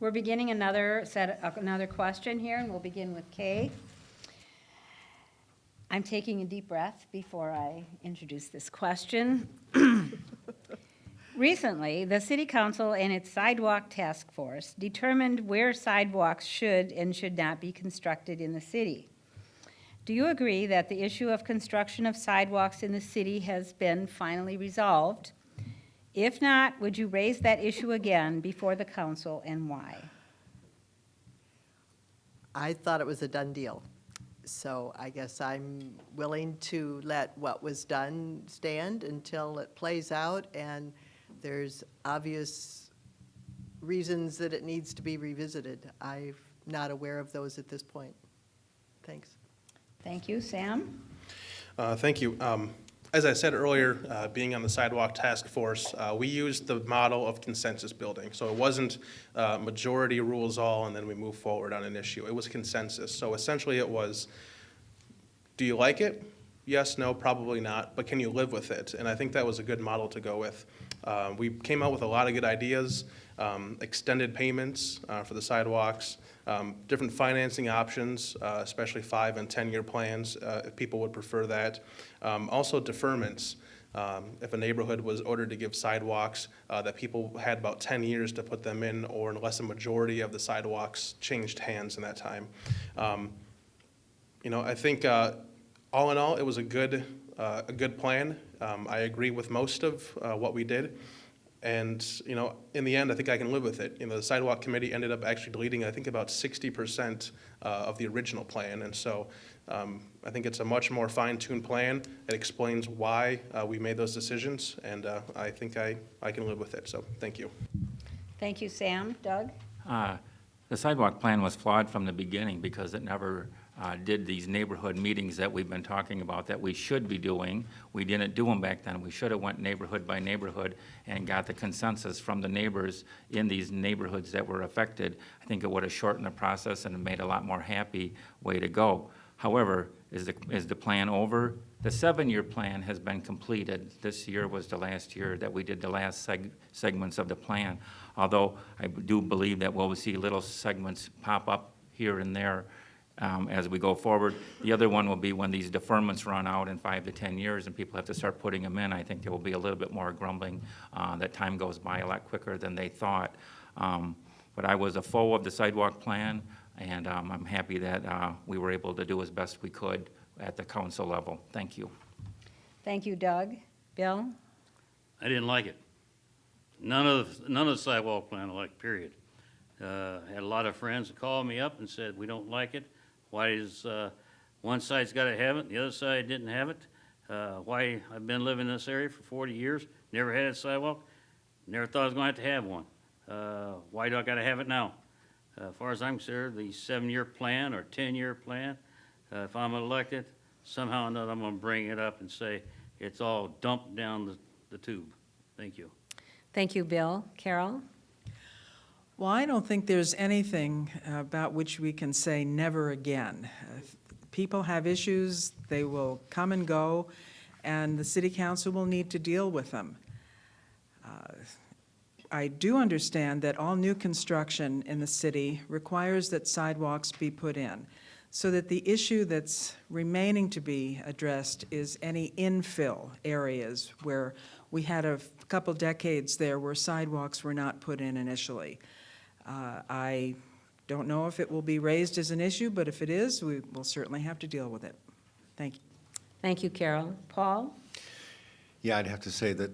We're beginning another question here, and we'll begin with Kay. I'm taking a deep breath before I introduce this question. Recently, the City Council and its Sidewalk Task Force determined where sidewalks should and should not be constructed in the city. Do you agree that the issue of construction of sidewalks in the city has been finally resolved? If not, would you raise that issue again before the council, and why? I thought it was a done deal. So I guess I'm willing to let what was done stand until it plays out and there's obvious reasons that it needs to be revisited. I'm not aware of those at this point. Thanks. Thank you. Sam? Thank you. As I said earlier, being on the Sidewalk Task Force, we used the model of consensus building. So it wasn't majority rules all and then we move forward on an issue. It was consensus. So essentially it was, do you like it? Yes, no, probably not, but can you live with it? And I think that was a good model to go with. We came out with a lot of good ideas, extended payments for the sidewalks, different financing options, especially 5- and 10-year plans, if people would prefer that. Also deferments. If a neighborhood was ordered to give sidewalks, that people had about 10 years to put them in, or unless a majority of the sidewalks changed hands in that time. I think all in all, it was a good plan. I agree with most of what we did. And, in the end, I think I can live with it. The Sidewalk Committee ended up actually deleting, I think, about 60% of the original plan. And so I think it's a much more fine-tuned plan. It explains why we made those decisions. And I think I can live with it. So thank you. Thank you, Sam. Doug? The sidewalk plan was flawed from the beginning because it never did these neighborhood meetings that we've been talking about that we should be doing. We didn't do them back then. We should have went neighborhood by neighborhood and got the consensus from the neighbors in these neighborhoods that were affected. I think it would have shortened the process and made a lot more happy way to go. However, is the plan over? The 7-year plan has been completed. This year was the last year that we did the last segments of the plan. Although I do believe that we'll see little segments pop up here and there as we go forward. The other one will be when these deferments run out in 5 to 10 years and people have to start putting them in. I think there will be a little bit more grumbling that time goes by a lot quicker than they thought. But I was a foe of the sidewalk plan, and I'm happy that we were able to do as best we could at the council level. Thank you. Thank you, Doug. Bill? I didn't like it. None of the sidewalk plan I liked, period. Had a lot of friends that called me up and said, we don't like it. Why is one side's got to have it, the other side didn't have it? Why I've been living in this area for 40 years, never had a sidewalk, never thought I was going to have one. Why do I got to have it now? As far as I'm concerned, the 7-year plan or 10-year plan, if I'm elected, somehow or another I'm going to bring it up and say it's all dumped down the tube. Thank you. Thank you, Bill. Carol? Well, I don't think there's anything about which we can say never again. If people have issues, they will come and go, and the city council will need to deal with them. I do understand that all new construction in the city requires that sidewalks be put in, so that the issue that's remaining to be addressed is any infill areas where we had a couple decades there where sidewalks were not put in initially. I don't know if it will be raised as an issue, but if it is, we will certainly have to deal with it. Thank you. Thank you, Carol. Paul? Yeah, I'd have to say that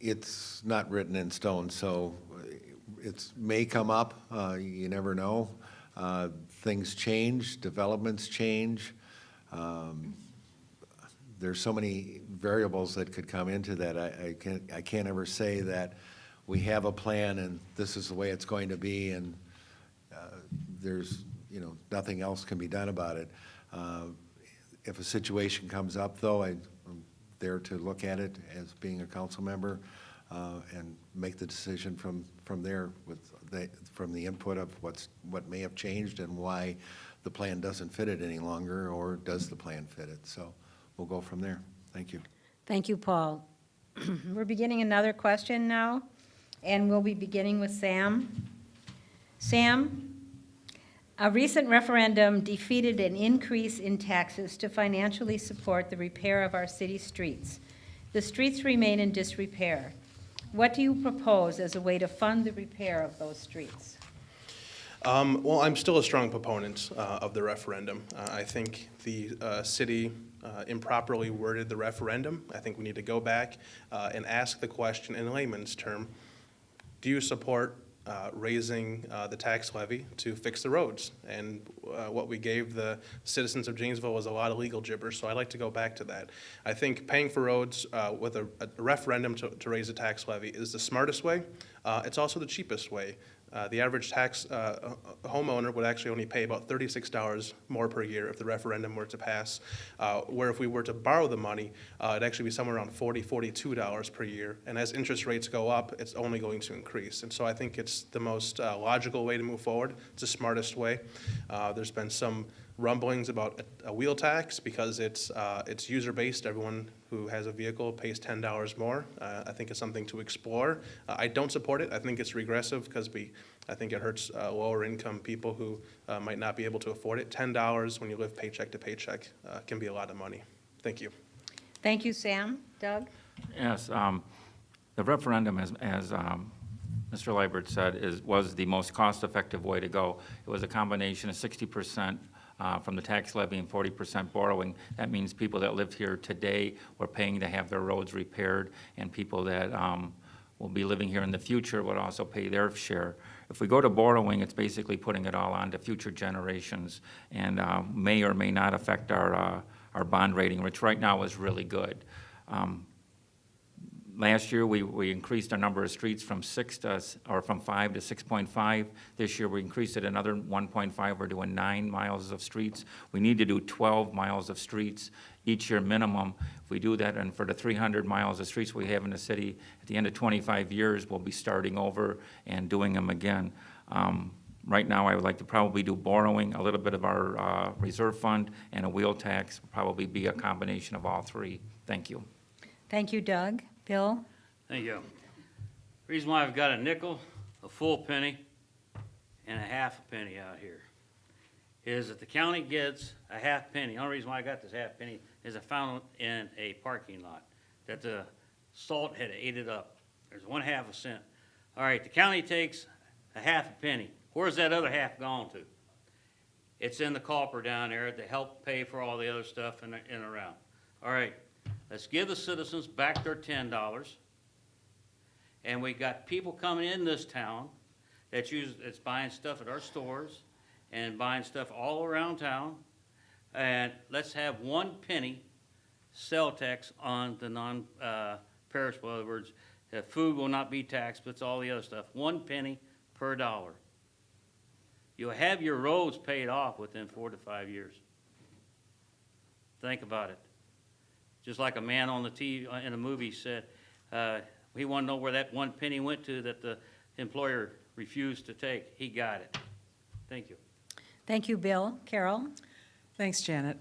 it's not written in stone, so it may come up. You never know. Things change, developments change. There's so many variables that could come into that. I can't ever say that we have a plan and this is the way it's going to be, and there's nothing else can be done about it. If a situation comes up, though, I'm there to look at it as being a council member and make the decision from there from the input of what may have changed and why the plan doesn't fit it any longer, or does the plan fit it. So we'll go from there. Thank you. Thank you, Paul. We're beginning another question now, and we'll be beginning with Sam. Sam, a recent referendum defeated an increase in taxes to financially support the repair of our city streets. The streets remain in disrepair. What do you propose as a way to fund the repair of those streets? Well, I'm still a strong proponent of the referendum. I think the city improperly worded the referendum. I think we need to go back and ask the question in layman's term, do you support raising the tax levy to fix the roads? And what we gave the citizens of Janesville was a lot of legal gibberish, so I'd like to go back to that. I think paying for roads with a referendum to raise the tax levy is the smartest way. It's also the cheapest way. The average tax homeowner would actually only pay about $36 more per year if the referendum were to pass, where if we were to borrow the money, it'd actually be somewhere around $40, $42 per year. And as interest rates go up, it's only going to increase. And so I think it's the most logical way to move forward. It's the smartest way. There's been some rumblings about a wheel tax because it's user-based. Everyone who has a vehicle pays $10 more. I think it's something to explore. I don't support it. I think it's regressive because I think it hurts lower-income people who might not be able to afford it. $10 when you live paycheck to paycheck can be a lot of money. Thank you. Thank you, Sam. Doug? Yes, the referendum, as Mr. Liebert said, was the most cost-effective way to go. It was a combination of 60% from the tax levy and 40% borrowing. That means people that lived here today were paying to have their roads repaired, and people that will be living here in the future would also pay their share. If we go to borrowing, it's basically putting it all on to future generations, and may or may not affect our bond rating, which right now is really good. Last year, we increased our number of streets from 5 to 6.5. This year, we increased it another 1.5. We're doing 9 miles of streets. We need to do 12 miles of streets each year minimum. If we do that, and for the 300 miles of streets we have in the city, at the end of 25 years, we'll be starting over and doing them again. Right now, I would like to probably do borrowing, a little bit of our reserve fund, and a wheel tax, probably be a combination of all three. Thank you. Thank you, Doug. Bill? Thank you. Reason why I've got a nickel, a full penny, and a half a penny out here is that the county gets a half penny. The only reason why I got this half penny is I found it in a parking lot that the salt had ate it up. There's 1/2 cent. All right, the county takes a half a penny. Where's that other half gone to? It's in the copper down there to help pay for all the other stuff in and around. All right. Let's give the citizens back their $10. And we got people coming in this town that's buying stuff at our stores and buying stuff all around town. And let's have 1 penny sell tax on the non-perishable. In other words, food will not be taxed, but it's all the other stuff. 1 penny per dollar. You'll have your roads paid off within 4 to 5 years. Think about it. Just like a man on the TV in a movie said, he wanted to know where that 1 penny went to that the employer refused to take. He got it. Thank you. Thank you, Bill. Carol? Thanks, Janet.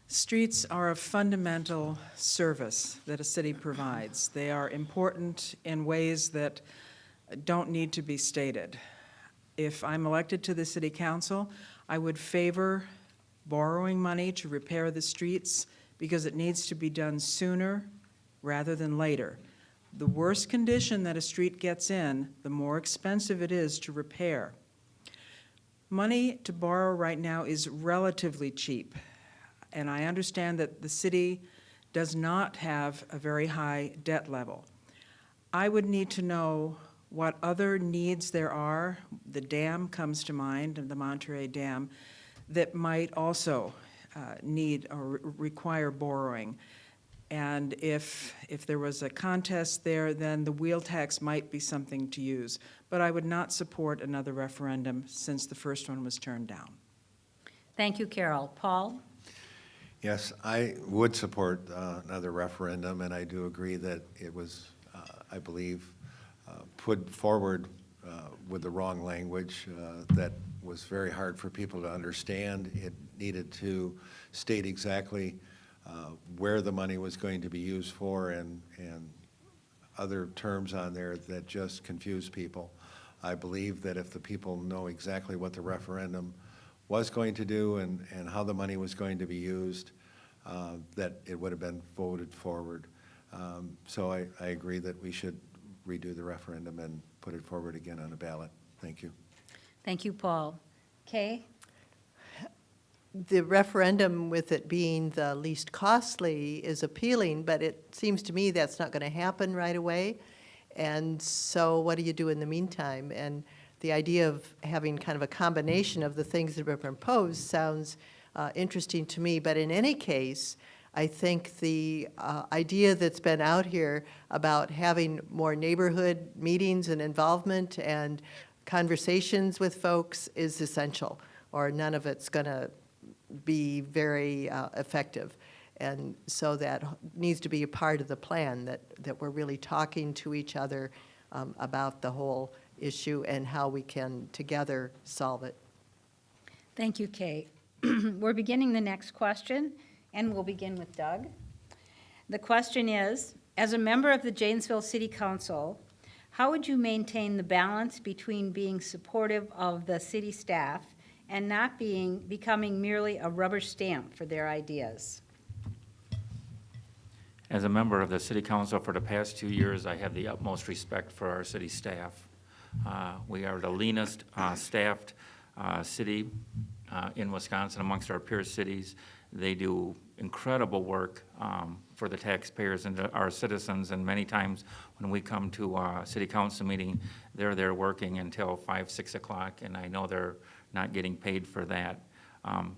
Streets are a fundamental service that a city provides. They are important in ways that don't need to be stated. If I'm elected to the city council, I would favor borrowing money to repair the streets because it needs to be done sooner rather than later. The worse condition that a street gets in, the more expensive it is to repair. Money to borrow right now is relatively cheap, and I understand that the city does not have a very high debt level. I would need to know what other needs there are. The dam comes to mind, the Monterey Dam, that might also need or require borrowing. And if there was a contest there, then the wheel tax might be something to use. But I would not support another referendum since the first one was turned down. Thank you, Carol. Paul? Yes, I would support another referendum, and I do agree that it was, I believe, put forward with the wrong language that was very hard for people to understand. It needed to state exactly where the money was going to be used for and other terms on there that just confuse people. I believe that if the people know exactly what the referendum was going to do and how the money was going to be used, that it would have been voted forward. So I agree that we should redo the referendum and put it forward again on a ballot. Thank you. Thank you, Paul. Kay? The referendum, with it being the least costly, is appealing, but it seems to me that's not going to happen right away. And so what do you do in the meantime? And the idea of having kind of a combination of the things that have been proposed sounds interesting to me. But in any case, I think the idea that's been out here about having more neighborhood meetings and involvement and conversations with folks is essential, or none of it's going to be very effective. And so that needs to be a part of the plan, that we're really talking to each other about the whole issue and how we can together solve it. Thank you, Kay. We're beginning the next question, and we'll begin with Doug. The question is, as a member of the Janesville City Council, how would you maintain the balance between being supportive of the city staff and not becoming merely a rubber stamp for their ideas? As a member of the city council for the past 2 years, I have the utmost respect for our city staff. We are the leanest staffed city in Wisconsin amongst our peer cities. They do incredible work for the taxpayers and our citizens, and many times when we come to a city council meeting, they're there working until 5, 6 o'clock, and I know they're not getting paid for that.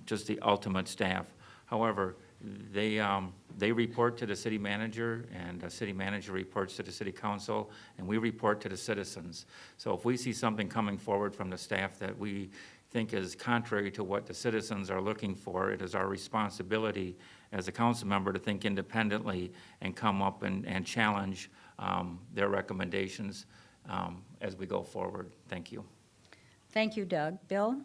Just the ultimate staff. However, they report to the city manager, and the city manager reports to the city council, and we report to the citizens. So if we see something coming forward from the staff that we think is contrary to what the citizens are looking for, it is our responsibility as a council member to think independently and come up and challenge their recommendations as we go forward. Thank you. Thank you, Doug. Bill?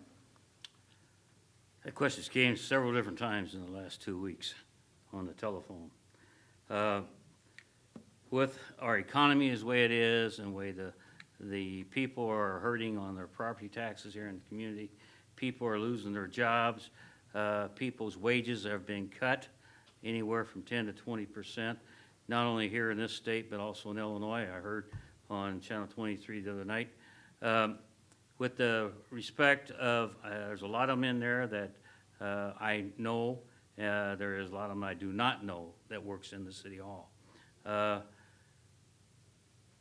That question's came several different times in the last 2 weeks on the telephone. With our economy is the way it is and the way the people are hurting on their property taxes here in the community, people are losing their jobs, people's wages have been cut anywhere from 10 to 20%, not only here in this state but also in Illinois. I heard on Channel 23 the other night. With the respect of, there's a lot of them in there that I know, there is a lot of them I do not know that works in the city hall.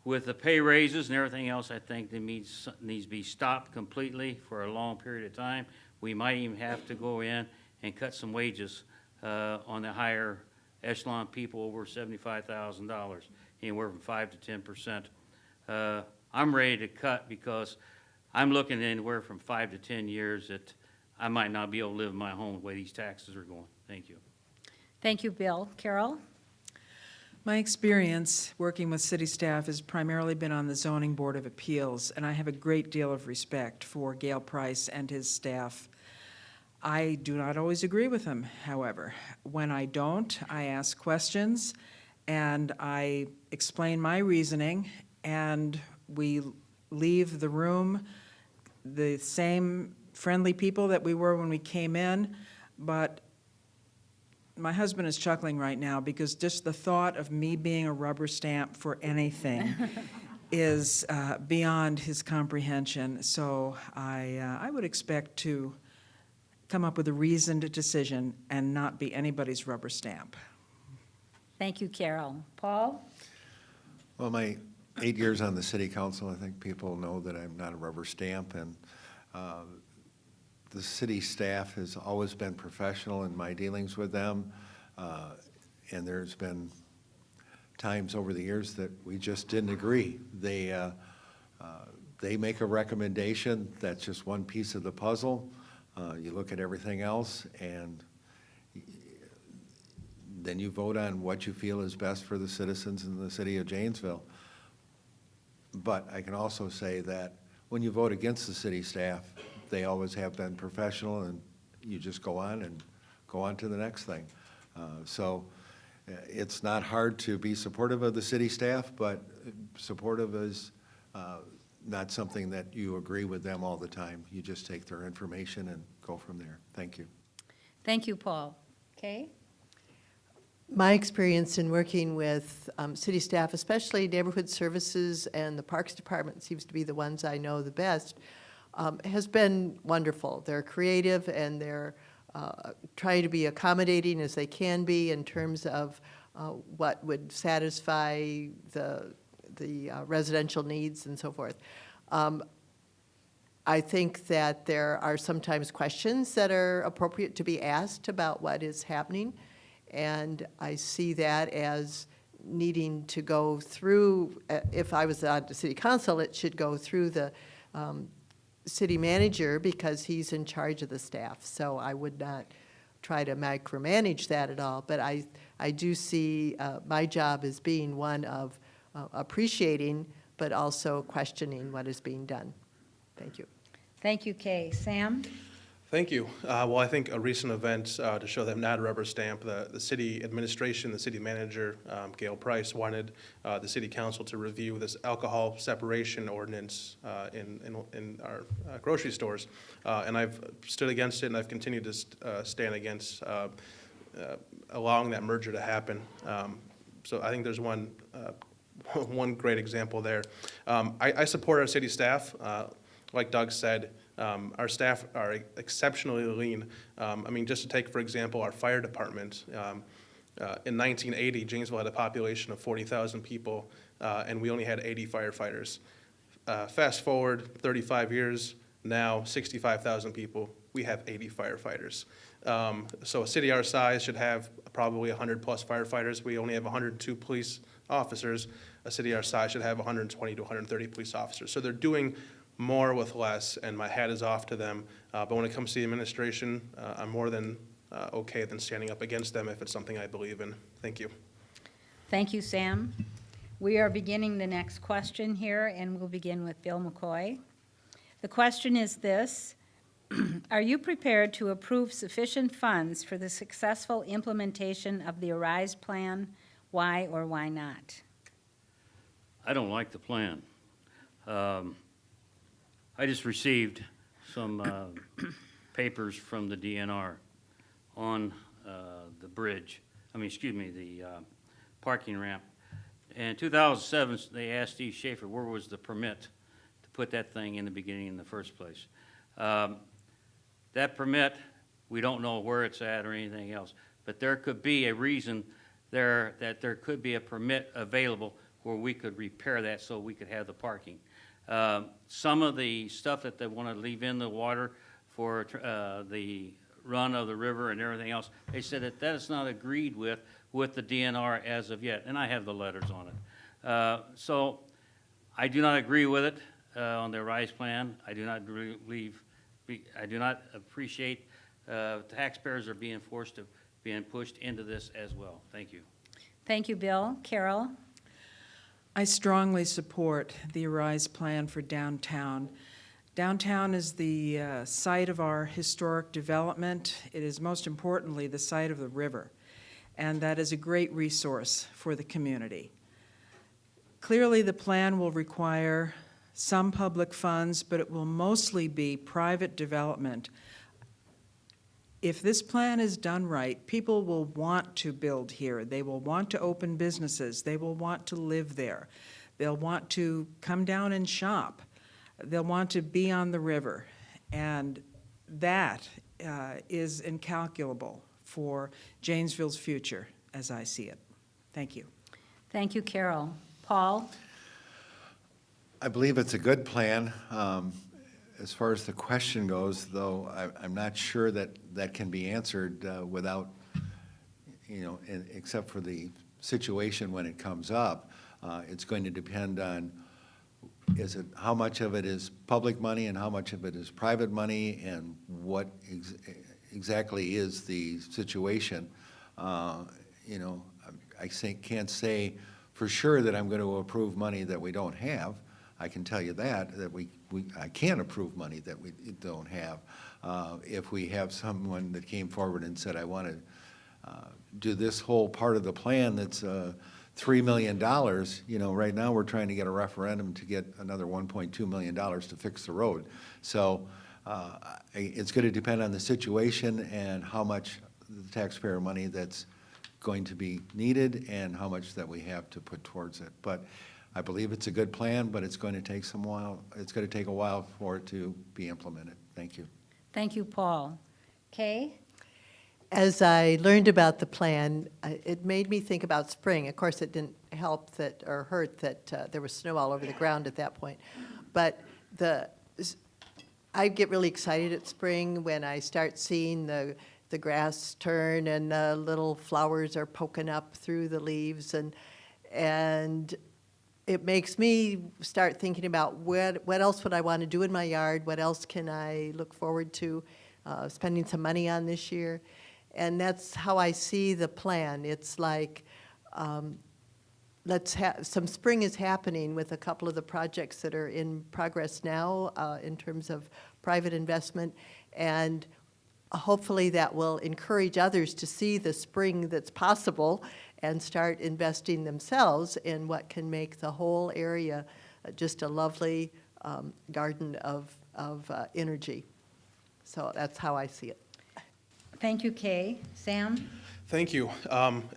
With the pay raises and everything else, I think that needs to be stopped completely for a long period of time. We might even have to go in and cut some wages on the higher echelon people over $75,000, anywhere from 5 to 10%. I'm ready to cut because I'm looking anywhere from 5 to 10 years that I might not be able to live in my home the way these taxes are going. Thank you. Thank you, Bill. Carol? My experience working with city staff has primarily been on the Zoning Board of Appeals, and I have a great deal of respect for Gail Price and his staff. I do not always agree with him, however. When I don't, I ask questions, and I explain my reasoning, and we leave the room the same friendly people that we were when we came in, but my husband is chuckling right now because just the thought of me being a rubber stamp for anything is beyond his comprehension. So I would expect to come up with a reasoned decision and not be anybody's rubber stamp. Thank you, Carol. Paul? Well, my 8 years on the city council, I think people know that I'm not a rubber stamp, and the city staff has always been professional in my dealings with them, and there's been times over the years that we just didn't agree. They make a recommendation that's just one piece of the puzzle. You look at everything else, and then you vote on what you feel is best for the citizens in the city of Janesville. But I can also say that when you vote against the city staff, they always have been professional, and you just go on to the next thing. So it's not hard to be supportive of the city staff, but supportive is not something that you agree with them all the time. You just take their information and go from there. Thank you. Thank you, Paul. Kay? My experience in working with city staff, especially neighborhood services and the Parks Department seems to be the ones I know the best, has been wonderful. They're creative and they're trying to be accommodating as they can be in terms of what would satisfy the residential needs and so forth. I think that there are sometimes questions that are appropriate to be asked about what is happening, and I see that as needing to go through, if I was on the city council, it should go through the city manager because he's in charge of the staff. So I would not try to micromanage that at all, but I do see my job as being one of appreciating, but also questioning what is being done. Thank you. Thank you, Kay. Sam? Thank you. Well, I think a recent event to show them not a rubber stamp, the city administration, the city manager, Gail Price, wanted the city council to review this alcohol separation ordinance in our grocery stores. And I've stood against it, and I've continued to stand against allowing that merger to happen. So I think there's one great example there. I support our city staff. Like Doug said, our staff are exceptionally lean. I mean, just to take, for example, our fire department. In 1980, Janesville had a population of 40,000 people, and we only had 80 firefighters. Fast forward 35 years, now 65,000 people, we have 80 firefighters. So a city our size should have probably 100-plus firefighters. We only have 102 police officers. A city our size should have 120 to 130 police officers. So they're doing more with less, and my hat is off to them. But when it comes to the administration, I'm more than okay than standing up against them if it's something I believe in. Thank you. Thank you, Sam. We are beginning the next question here, and we'll begin with Bill McCoy. The question is this: are you prepared to approve sufficient funds for the successful implementation of the ARISE plan? Why or why not? I don't like the plan. I just received some papers from the DNR on the bridge, the parking ramp. In 2007, they asked Steve Schaefer, where was the permit to put that thing in the beginning in the first place? That permit, we don't know where it's at or anything else, but there could be a reason there that there could be a permit available where we could repair that so we could have the parking. Some of the stuff that they want to leave in the water for the run of the river and everything else, they said that that is not agreed with the DNR as of yet, and I have the letters on it. So I do not agree with it on the ARISE plan. I do not appreciate taxpayers are being forced to being pushed into this as well. Thank you. Thank you, Bill. Carol? I strongly support the ARISE plan for downtown. Downtown is the site of our historic development. It is most importantly the site of the river, and that is a great resource for the community. Clearly, the plan will require some public funds, but it will mostly be private development. If this plan is done right, people will want to build here. They will want to open businesses. They will want to live there. They'll want to come down and shop. They'll want to be on the river. And that is incalculable for Janesville's future, as I see it. Thank you. Thank you, Carol. Paul? I believe it's a good plan. As far as the question goes, though, I'm not sure that that can be answered without, except for the situation when it comes up. It's going to depend on how much of it is public money and how much of it is private money, and what exactly is the situation. I can't say for sure that I'm going to approve money that we don't have. I can tell you that I can't approve money that we don't have. If we have someone that came forward and said, I want to do this whole part of the plan that's $3 million, right now, we're trying to get a referendum to get another $1.2 million to fix the road. So it's going to depend on the situation and how much the taxpayer money that's going to be needed and how much that we have to put towards it. But I believe it's a good plan, but it's going to take it's going to take a while for it to be implemented. Thank you. Thank you, Paul. Kay? As I learned about the plan, it made me think about spring. Of course, it didn't help that, or hurt that there was snow all over the ground at that point. But I get really excited at spring when I start seeing the grass turn and the little flowers are poking up through the leaves, and it makes me start thinking about what else would I want to do in my yard, what else can I look forward to spending some money on this year. And that's how I see the plan. It's like, some spring is happening with a couple of the projects that are in progress now in terms of private investment, and hopefully that will encourage others to see the spring that's possible and start investing themselves in what can make the whole area just a lovely garden of energy. So that's how I see it. Thank you, Kay. Sam? Thank you.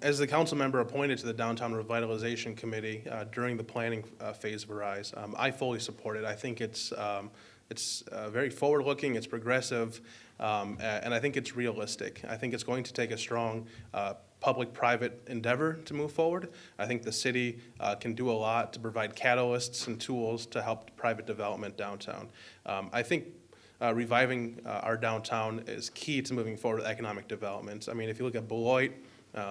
As the council member appointed to the Downtown Revitalization Committee during the planning phase of RISE, I fully support it. I think it's very forward-looking, it's progressive, and I think it's realistic. I think it's going to take a strong public-private endeavor to move forward. I think the city can do a lot to provide catalysts and tools to help private development downtown. I think reviving our downtown is key to moving forward with economic development. I mean, if you look at Beloit,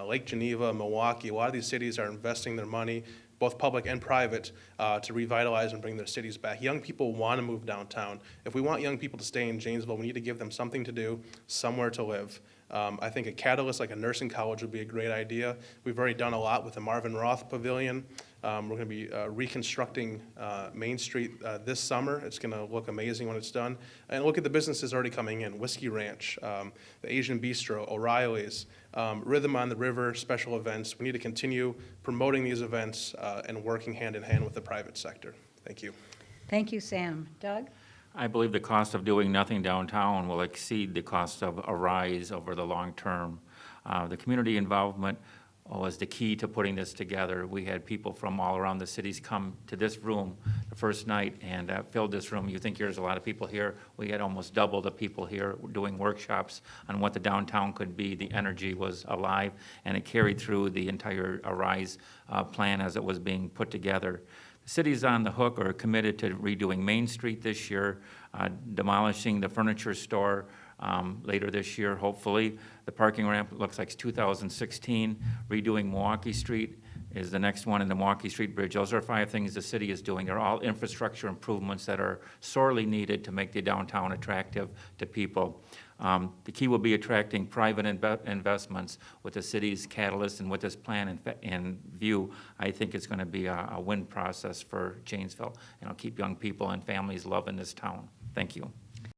Lake Geneva, Milwaukee, a lot of these cities are investing their money, both public and private, to revitalize and bring their cities back. Young people want to move downtown. If we want young people to stay in Janesville, we need to give them something to do, somewhere to live. I think a catalyst like a nursing college would be a great idea. We've already done a lot with the Marvin Roth Pavilion. We're going to be reconstructing Main Street this summer. It's going to look amazing when it's done. And look at the businesses already coming in. Whiskey Ranch, the Asian Bistro, O'Reilly's, Rhythm on the River, special events. We need to continue promoting these events and working hand in hand with the private sector. Thank you. Thank you, Sam. Doug? I believe the cost of doing nothing downtown will exceed the cost of a rise over the long term. The community involvement was the key to putting this together. We had people from all around the cities come to this room the first night and filled this room. You think there's a lot of people here. We had almost double the people here doing workshops on what the downtown could be. The energy was alive, and it carried through the entire Arise plan as it was being put together. The city's on the hook or committed to redoing Main Street this year, demolishing the furniture store later this year, hopefully. The parking ramp looks like it's 2016. Redoing Milwaukee Street is the next one, in the Milwaukee Street Bridge. Those are 5 things the city is doing. They're all infrastructure improvements that are sorely needed to make the downtown attractive to people. The key will be attracting private investments with the city's catalyst, and with this plan in view, I think it's going to be a win process for Janesville, and it'll keep young people and families loving this town. Thank you.